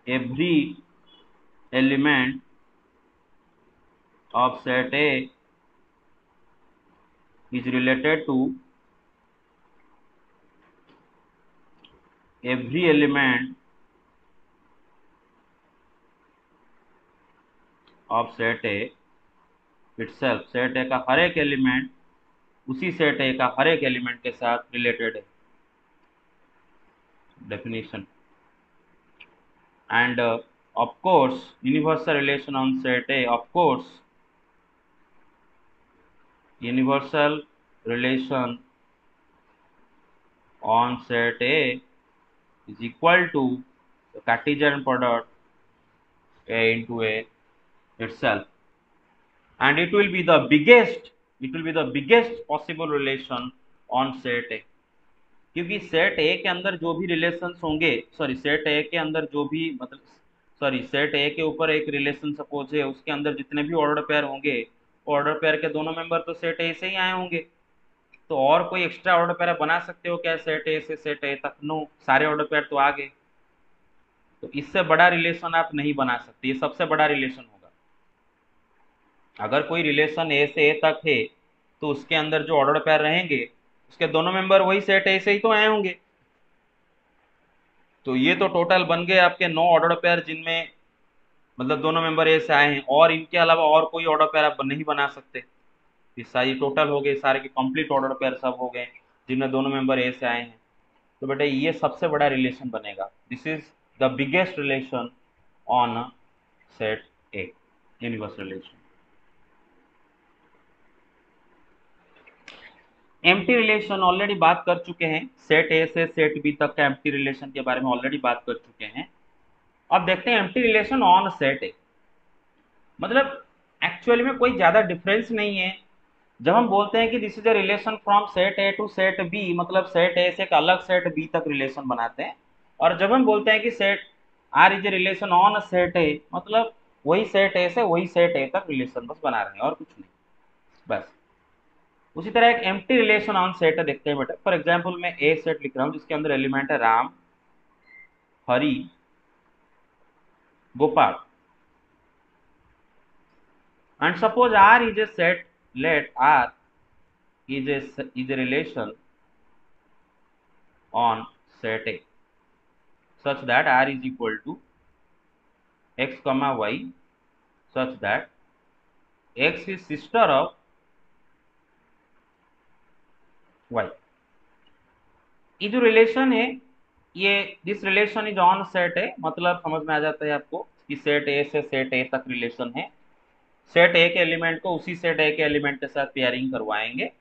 every element of set A is related to every element of set A itself। Set A का हर एक element उसी set A का हर एक element के साथ related है। Definition and of course universal relation on set A, of course universal relation on set A is equal to the Cartesian product A into A itself, and it will be the biggest possible relation on set A, क्योंकि set A के अंदर जो भी relations होंगे, set A के अंदर जो भी सेट ए के ऊपर एक रिलेशन सपोज है, उसके अंदर जितने भी ऑर्डर पेयर होंगे ऑर्डर पेयर के दोनों मेंबर तो सेट ए से ही आए होंगे। तो और कोई एक्स्ट्रा ऑर्डर पेयर बना सकते हो क्या सेट ए से सेट ए तक? नो, सारे ऑर्डर पेयर तो आ गए। तो इससे बड़ा रिलेशन आप नहीं बना सकते, ये सबसे बड़ा रिलेशन होगा। अगर कोई रिलेशन ए से ए तक है तो उसके अंदर जो ऑर्डर पेयर रहेंगे उसके दोनों मेंबर वही सेट ए से ही तो आए होंगे। तो ये तो टोटल बन गए आपके 9 ऑर्डर पेयर, जिनमें मतलब दोनों मेंबर ए से आए हैं, और इनके अलावा और कोई ऑर्डर पेयर आप नहीं बना सकते। ये सारी टोटल हो गए, सारे के कंप्लीट ऑर्डर पेयर सब हो गए जिनमें दोनों मेंबर ए से आए हैं। तो बेटा ये सबसे बड़ा रिलेशन बनेगा। This is the biggest relation on set A, universal relation. Empty relation already बात कर चुके हैं, सेट ए से सेट बी तक का एम्प्टी रिलेशन के बारे में ऑलरेडी बात कर चुके हैं। अब देखते हैं empty relation on set A. मतलब एक्चुअली में कोई ज्यादा डिफरेंस नहीं है। जब हम बोलते हैं कि this is a relation from set A to set B, मतलब सेट ए से एक अलग सेट बी तक रिलेशन बनाते हैं। और जब हम बोलते हैं कि set R is a relation on set A, मतलब वही सेट ए से वही सेट ए तक रिलेशन बस बना रहे हैं और कुछ नहीं बस। उसी तरह एक एम्प्टी रिलेशन ऑन सेट है, देखते हैं बेटा। फॉर एग्जाम्पल मैं ए सेट लिख रहा हूँ जिसके अंदर एलिमेंट है Ram, Hari, Gopal, and suppose R is a set, let R is a relation on set A such that R is equal to x comma y such that x is sister of y। ये जो relation है ये this relation is on set है, मतलब समझ में आ जाता है आपको कि सेट ए से सेट ए तक रिलेशन है। सेट ए के एलिमेंट को उसी सेट ए के एलिमेंट के साथ पेयरिंग करवाएंगे,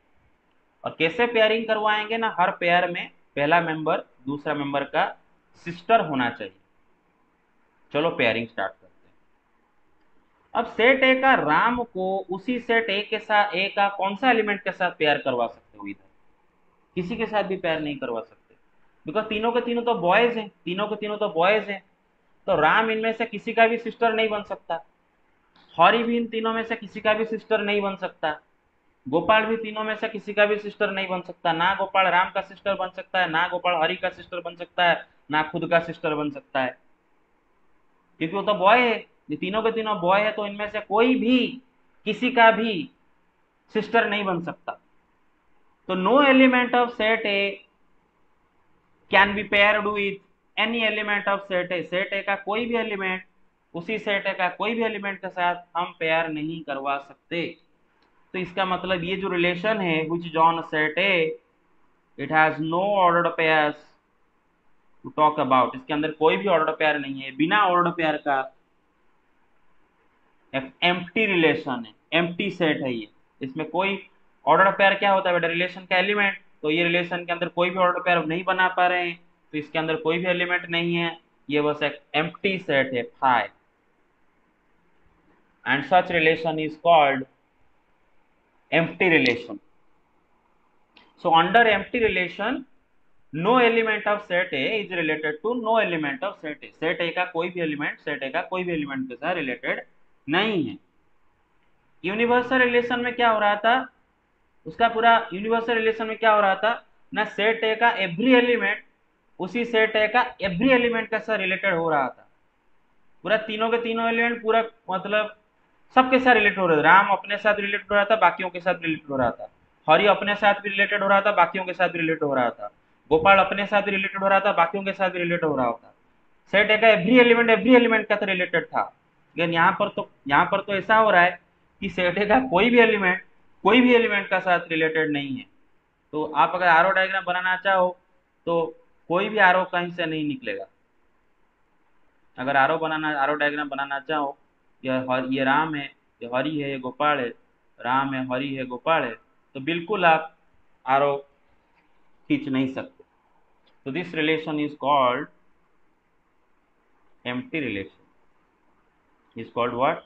और कैसे पेयरिंग करवाएंगे ना, हर पेयर में पहला मेंबर दूसरा मेंबर का सिस्टर होना चाहिए। चलो पेयरिंग स्टार्ट करते हैं। अब सेट ए का राम को उसी सेट ए के साथ ए का कौन सा एलिमेंट के साथ पेयर करवा सकते हो? इधर किसी के साथ भी पेयर नहीं करवा सकते, बिकॉज तीनों के तीनों तो बॉयज हैं, तीनों के तीनों तो बॉयज हैं, तो राम इनमें से किसी का भी सिस्टर नहीं बन सकता, हरि भी इन तीनों में से किसी का भी सिस्टर नहीं बन सकता, गोपाल भी तीनों में से किसी का भी सिस्टर नहीं बन सकता। ना गोपाल राम का सिस्टर बन सकता है, ना गोपाल हरि का सिस्टर बन सकता है, ना खुद का सिस्टर बन सकता है, क्योंकि वो तो बॉय है। ये तीनों के तीनों बॉय है, तो इनमें से कोई भी किसी का भी सिस्टर नहीं बन सकता। तो no element of set A can be paired with any element of set A. Set A का कोई भी एलिमेंट उसी सेट ए का कोई भी एलिमेंट के साथ हम पेयर नहीं करवा सकते। तो इसका मतलब ये जो रिलेशन है which is on set A, it has no ordered pairs to talk about। इसके अंदर कोई भी ऑर्डर पेयर नहीं है, बिना ऑर्डर पेयर का एक एम्प्टी रिलेशन है, एम्प्टी सेट है ये। इसमें कोई ऑर्डर पेयर क्या होता है बेटा? रिलेशन का एलिमेंट। तो ये रिलेशन के अंदर कोई भी ऑर्डर पेयर नहीं बना पा रहे हैं, तो इसके अंदर कोई भी एलिमेंट नहीं है, ये बस एक एम्प्टी सेट है phi, and such relation is called empty relation। So under empty relation, no element of set A is related to no element of set A। set A का कोई भी एलिमेंट सेट A का कोई भी element के साथ related नहीं है। यूनिवर्सल रिलेशन में क्या हो रहा था? उसका पूरा यूनिवर्सल रिलेशन में क्या हो रहा था ना, सेट A का एवरी एलिमेंट उसी सेट A का एवरी एलिमेंट के साथ रिलेटेड हो रहा था। पूरा तीनों के तीनों एलिमेंट पूरा मतलब सबके साथ रिलेटेड हो रहा था। राम अपने साथ रिलेटेड हो रहा था, बाकियों के साथ रिलेटेड हो रहा था, हरि अपने साथ भी रिलेटेड हो रहा था, बाकियों के साथ भी रिलेटेड हो रहा था, गोपाल अपने साथ भी रिलेटेड हो रहा था, बाकियों के साथ भी रिलेटेड हो रहा था। सेट ए का एवरी एलिमेंट का रिलेटेड था। लेकिन यहाँ पर तो ऐसा हो रहा है कि सेट ए का कोई भी एलिमेंट का साथ रिलेटेड नहीं है। तो आप अगर आरो डायग्राम बनाना चाहो तो कोई भी आरो कहीं से नहीं निकलेगा। अगर आरो डायग्राम बनाना चाहो, ये राम है, ये हरि है, ये गोपाल है, राम है, हरि है, गोपाल है, तो बिल्कुल आप आरो खींच नहीं सकते। तो this relation is called empty relation. Is called what?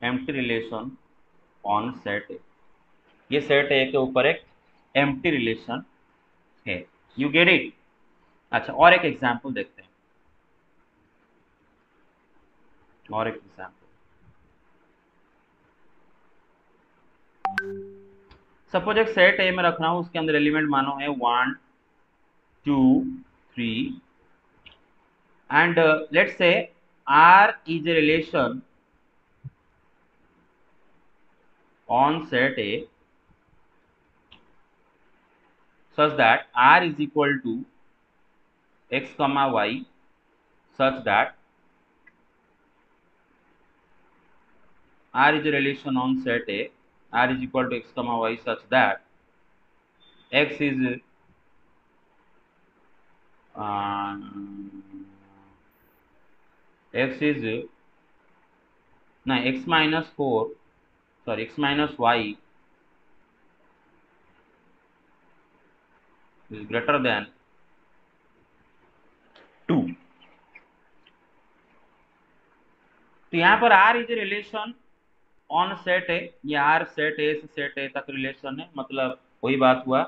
Empty relation on set ए। ये सेट ए के ऊपर एक एम्प्टी रिलेशन है। You get it? अच्छा, और एक एग्जाम्पल देखते हैं, और एक एग्जाम्पल। सपोज एक सेट ए में रख रहा हूं, उसके अंदर एलिमेंट मानो है 1 2 3, and let's say R is a relation on set A such that R is equal to x comma y such that R is a relation on set A, R is equal to x comma y such that x is x minus 4, sorry, x minus y is greater than 2। तो यहाँ पर R is a relation on set ए, ये R set A से set ए तक relation है, मतलब वही बात हुआ,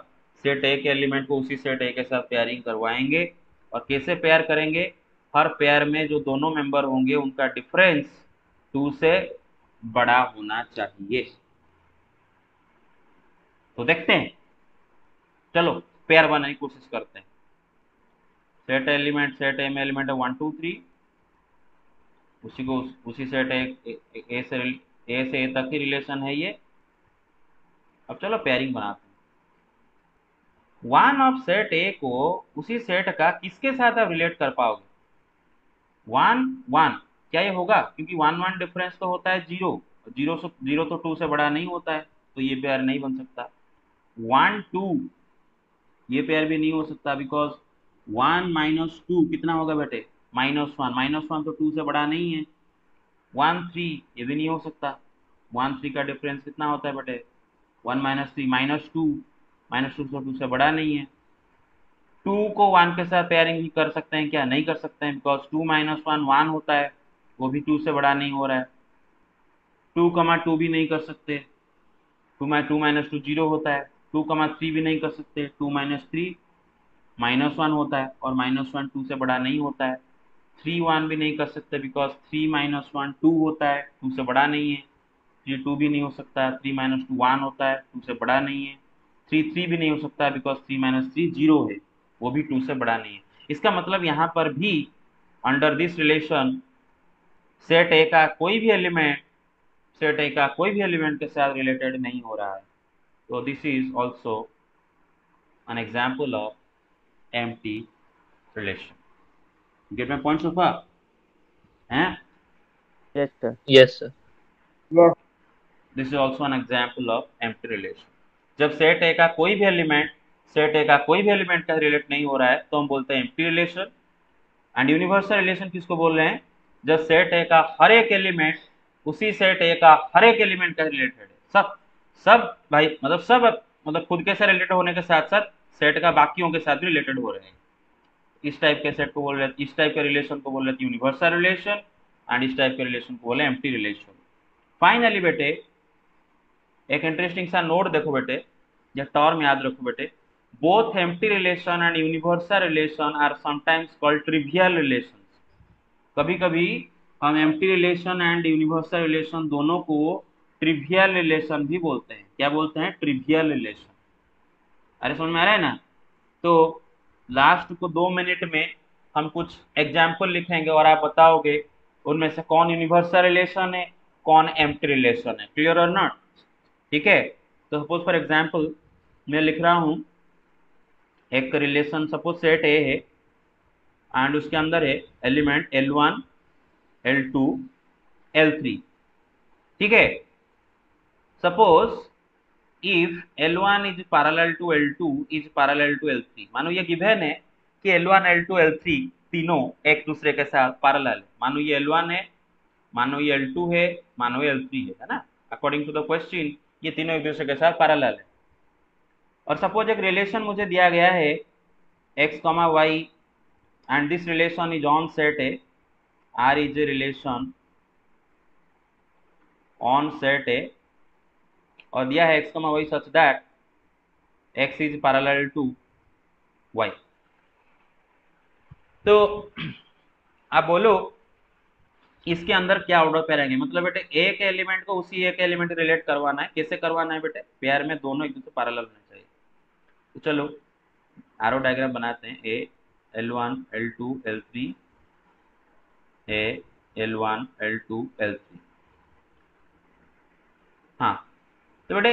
सेट ए के एलिमेंट को उसी सेट ए के साथ पेयरिंग करवाएंगे। और कैसे पेयर करेंगे? हर पेयर में जो दोनों मेंबर होंगे उनका डिफरेंस 2 से बड़ा होना चाहिए। तो देखते हैं, चलो पेयर बनाने की कोशिश करते हैं। सेट एलिमेंट, सेट ए में एलिमेंट है 1 2 3, उसी सेट ए से ए तक ही रिलेशन है ये। अब चलो पेयरिंग बनाते हैं। वन ऑफ सेट ए को उसी सेट का किसके साथ आप रिलेट कर पाओगे? 1 1, क्या ये होगा? क्योंकि 1 1 डिफरेंस तो होता है 0, 0 तो 2 से बड़ा नहीं होता है, तो ये पेयर नहीं बन सकता। 1 2, ये पेयर भी नहीं हो सकता, बिकॉज 1 माइनस 2 कितना होगा बेटे? -1, -1 तो 2 से बड़ा नहीं है। 1 3, ये भी नहीं हो सकता। 1 3 का डिफरेंस कितना होता है बेटे? 1 माइनस 3 -2, -2 तो 2 से बड़ा नहीं है। 2 को 1 के साथ पेयरिंग भी कर सकते हैं क्या? नहीं कर सकते हैं, बिकॉज 2 माइनस 1 1 होता है, वो भी 2 से बड़ा नहीं हो रहा है। 2 2 भी नहीं कर सकते, 2 माइनस 2 0 होता है। 2 3 भी नहीं कर सकते, 2 माइनस 3 -1 होता है, और -1 2 से बड़ा नहीं होता है। 3 1 भी नहीं कर सकते, बिकॉज 3 माइनस 1 2 होता है, 2 से बड़ा नहीं है। 3 2 भी नहीं हो सकता, 3 माइनस 2 1 होता है, 2 से बड़ा नहीं है। 3 3 भी नहीं हो सकता, बिकॉज 3 माइनस 3 0 है, वो भी 2 से बड़ा नहीं है। इसका मतलब यहाँ पर भी under this relation set A का कोई भी एलिमेंट सेट ए का कोई भी एलिमेंट के साथ रिलेटेड नहीं हो रहा है। तो this is also an example of empty relation. Get my point so far? हैं? Yes, sir. Yes, sir. Yes. This is also an example of empty relation. जब सेट ए का कोई भी एलिमेंट का रिलेट नहीं हो रहा है तो हम बोलते हैं empty relation. And universal relation किसको बोल रहे हैं? जब सेट ए का हर एक एलिमेंट उसी सेट ए का हर एक एलिमेंट का रिलेटेड है, सब सब भाई, मतलब सब, मतलब खुद के साथ रिलेटेड होने के साथ साथ सेट का बाकियों के साथ भी रिलेटेड हो रहे हैं। इस टाइप के सेट को बोल रहे हैं, इस टाइप के रिलेशन को बोल रहे हैं यूनिवर्सल रिलेशन, एंड इस टाइप के रिलेशन को बोले एम्प्टी रिलेशन। फाइनली बेटे एक इंटरेस्टिंग सा नोट देखो बेटे, या टर्म याद रखो बेटे, both empty relation and universal relation are sometimes called trivial relation. कभी कभी हम empty relation and universal relation दोनों को ट्रिवियल रिलेशन भी बोलते हैं। क्या बोलते हैं? Trivial relation. अरे समझ में आ रहा है ना? तो लास्ट को 2 मिनट में हम कुछ एग्जाम्पल लिखेंगे और आप बताओगे उनमें से कौन यूनिवर्सल रिलेशन है, कौन एम्प्टी रिलेशन है। क्लियर और नॉट? ठीक है। तो सपोज फॉर एग्जाम्पल मैं लिख रहा हूं एक रिलेशन, सपोज सेट ए है एंड उसके अंदर है एलिमेंट L1 L2 L3। ठीक है। Suppose if L1 is parallel to L2 is parallel to L3, मानो ये गिवन है कि L1 L2 L3 तीनों एक दूसरे के साथ पैरेलल है। मानो ये L1 है, मानो ये L2 है, मानो ये L3 है ना? अकॉर्डिंग टू द क्वेश्चन ये तीनों एक दूसरे के साथ पैरेलल है। और सपोज एक रिलेशन मुझे दिया गया है x, y and this relation is on set A, R is a relation on set A, और दिया है x, y such that x is parallel to y। तो आप बोलो इसके अंदर क्या ऑर्डर पेयर आएंगे? मतलब बेटे एक एलिमेंट को उसी एक एलिमेंट रिलेट करवाना है। कैसे करवाना है बेटे? पेयर में दोनों एक दूसरे पैरेलल होने चाहिए। तो चलो एरो डायग्राम बनाते हैं। ए L1 L2 L3, ए L1 L2 L3। हाँ, तो बेटे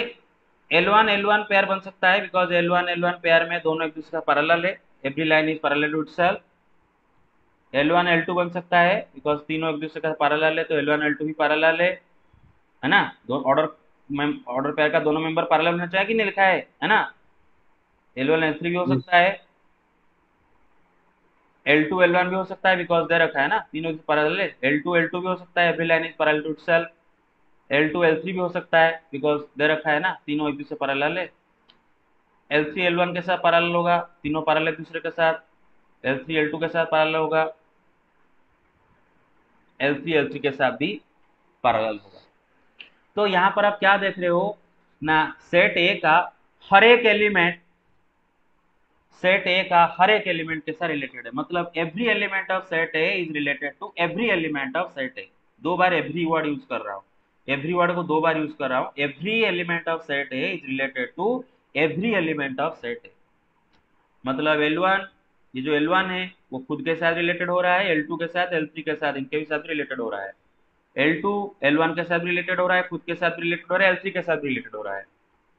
L1 L1 पेयर बन सकता है, बिकॉज L1 L1 पेयर में दोनों एक दूसरे का पैरेलल है। Every line is parallel to itself. L1 L2 बन सकता है बिकॉज तीनों एक दूसरे का पैरेलल है, तो L1 L2 भी पैरेलल है ना? दो ऑर्डर पेयर का दोनों मेंबर पैरेलल होना चाहिए कि नहीं, लिखा है ना? L1 L3 भी हो Yes. सकता है, L2 L1 भी हो सकता है, बिकॉज दे रखा है ना तीनों पैरेलल है। L2 L2 भी हो सकता है, every line is parallel to itself. L2 L3 भी हो सकता है, बिकॉज दे रखा है ना तीनों एक दूसरे पैरेलल है। L3 L1 के साथ पैरेलल होगा, तीनों पैरेलल एक दूसरे के साथ। L3 L2 के साथ पैरेलल होगा, L3 L3 के साथ भी पैरेलल होगा। तो यहाँ पर आप क्या देख रहे हो ना, सेट ए का हर एक एलिमेंट सेट ए का हर एक एलिमेंट के साथ रिलेटेड है, मतलब every element of set A is related to every element of set A. दो बार एवरी वर्ड यूज कर रहा हूँ, एवरी वर्ड को दो बार यूज कर रहा हूँ। Every element of set A is related to every element of set A. मतलब L1, ये जो L1 है वो खुद के साथ रिलेटेड हो रहा है, L2 के साथ, L3 के साथ, इनके भी साथ रिलेटेड हो रहा है। L2 L1 के साथ रिलेटेड हो रहा है, खुद के साथ रिलेटेड हो रहा है, L3 के साथ रिलेटेड हो रहा है।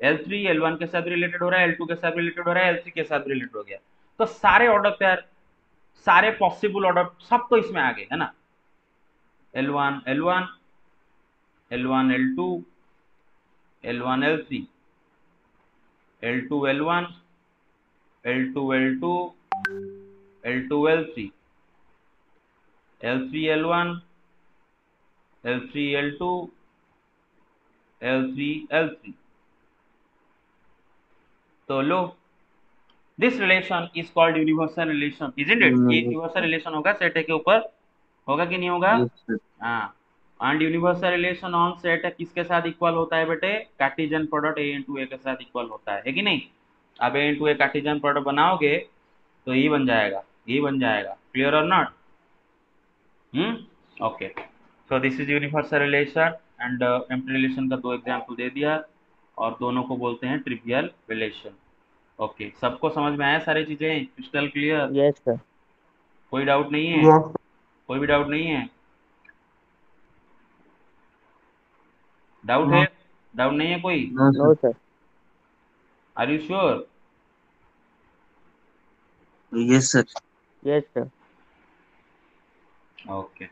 L3 L1 के साथ रिलेटेड हो रहा है, L2 के साथ रिलेटेड हो रहा है, L3 के साथ रिलेटेड हो गया। तो सारे ऑर्डर पेयर, सारे पॉसिबल ऑर्डर सब तो इसमें आ गए है ना। L1 L1, L1 L2, L1 L3, L2 L1, L2 L2, L2 L3, L3 L1, L3 L2, L3 L3। तो लो, this relation is called universal relation, isn't it? ये यूनिवर्सल रिलेशन होगा सेट ए के ऊपर, होगा कि नहीं होगा? Yes, sir. हाँ। And universal relation on set किसके साथ इक्वल होता है बेटे? Cartesian product A into A के साथ इक्वल होता है कि नहीं? अब A into A Cartesian product बनाओगे तो ये बन जाएगा, ये बन जाएगा। क्लियर और not? Okay, so this is universal relation and empty relation का दो एग्जाम्पल दे दिया, और दोनों को बोलते हैं ट्रिवियल रिलेशन। ओके, सबको समझ में आया सारी चीजें? Crystal clear? Yes, sir. कोई डाउट नहीं है? Yes, कोई भी डाउट नहीं है? डाउट no, है? डाउट नहीं है कोई? no, No, sir. sir. Are you sure? Yes, sir. Yes, sir. Okay.